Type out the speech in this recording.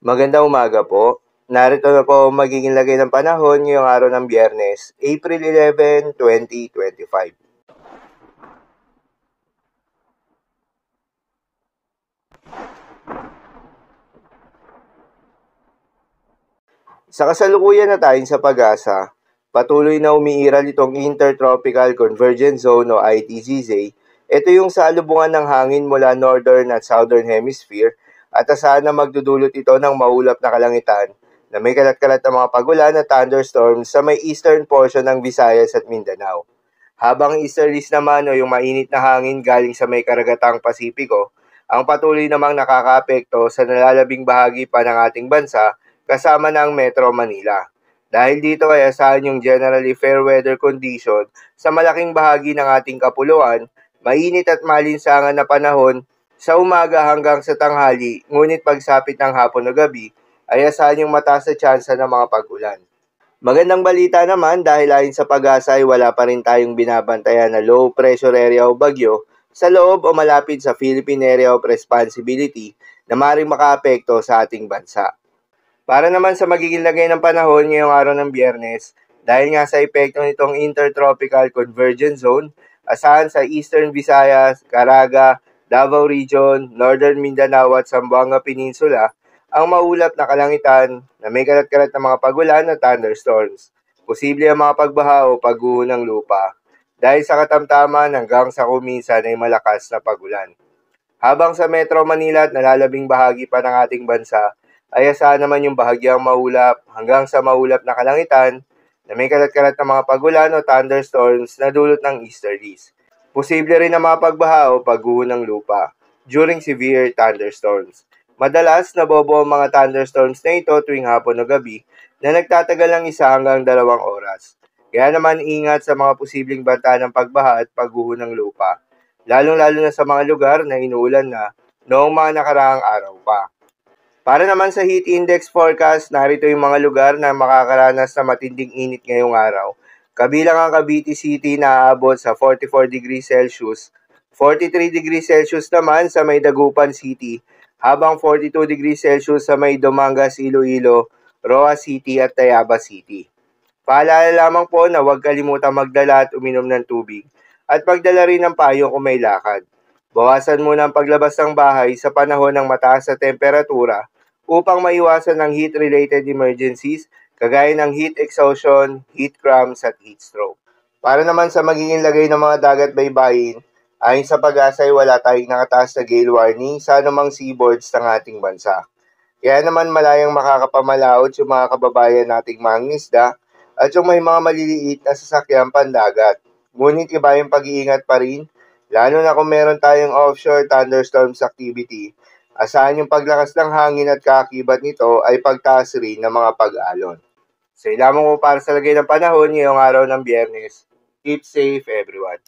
Magandang umaga po. Narito na po ang magiging lagay ng panahon ngayong araw ng Biyernes, April 11, 2025. Sa kasalukuyan na tayo sa pag-asa, patuloy na umiiral itong Intertropical Convergence Zone o ITCZ. Ito yung salubungan ng hangin mula Northern at Southern Hemisphere at asahan na magdudulot ito ng maulap na kalangitan na may kalat-kalat na mga pagulan at thunderstorms sa may eastern portion ng Visayas at Mindanao. Habang easterlies naman o yung mainit na hangin galing sa may karagatang Pasipiko, ang patuloy namang nakakaapekto sa nalalabing bahagi pa ng ating bansa kasama ng Metro Manila. Dahil dito ay asahan yung generally fair weather condition sa malaking bahagi ng ating kapuluan, mainit at malinsangan na panahon sa umaga hanggang sa tanghali, ngunit pagsapit ng hapon o gabi ay asahan yung mataas na tsansa ng mga pag-ulan. Magandang balita naman dahil ayon sa pag-asa ay wala pa rin tayong binabantayan na low pressure area o bagyo sa loob o malapit sa Philippine Area of Responsibility na maaaring makaapekto sa ating bansa. Para naman sa magiging lagay ng panahon ngayong araw ng Biyernes, dahil nga sa epekto nitong Intertropical Convergence Zone, asahan sa Eastern Visayas, Caraga, Davao Region, Northern Mindanao at Zamboanga Peninsula, ang maulap na kalangitan na may kalat-kalat na mga pagulan at thunderstorms. Posible ang mga pagbaha o pagguho ng lupa dahil sa katamtaman hanggang sa kuminsan ay malakas na pagulan. Habang sa Metro Manila at nalalabing bahagi pa ng ating bansa, ay asahan naman yung bahagyang maulap hanggang sa maulap na kalangitan na may kalat-kalat na mga pagulan o thunderstorms na dulot ng easterlies. Posible rin na mga pagbaha o pagguho ng lupa during severe thunderstorms. Madalas nabobo ang mga thunderstorms na ito tuwing hapon o gabi na nagtatagal ng 1 hanggang 2 oras. Kaya naman ingat sa mga posibleng banta ng pagbaha at pagguho ng lupa, lalong-lalo na sa mga lugar na inuulan na noong mga nakaraang araw pa. Para naman sa heat index forecast, narito yung mga lugar na makakaranas na matinding init ngayong araw. Kabilang ang Cavite City na aabot sa 44 degrees Celsius, 43 degrees Celsius naman sa may Dagupan City, habang 42 degrees Celsius sa may Dumangas, Iloilo, Roa City at Tayaba City. Paalala lamang po na huwag kalimutang magdala at uminom ng tubig at pagdala rin ng payong kung may lakad. Bawasan muna ang paglabas ng bahay sa panahon ng mataas na temperatura upang maiwasan ng heat-related emergencies kagaya ng heat exhaustion, heat cramps at heat stroke. Para naman sa magiging lagay ng mga dagat baybayin, ayon sa pag-asa ay wala tayong nakataas na gale warning sa anumang seaboards ng ating bansa. Kaya naman malayang makakapamalaot yung mga kababayan nating mangingisda at yung may mga maliliit na sasakyan pandagat. Ngunit iba yung pag-iingat pa rin, lalo na kung meron tayong offshore thunderstorms activity. Asahan yung paglakas ng hangin at kaakibat nito ay pagtaas rin ng mga pag-alon. So, lamang po para sa lagay ng panahon ngayong araw ng Biyernes. Keep safe everyone.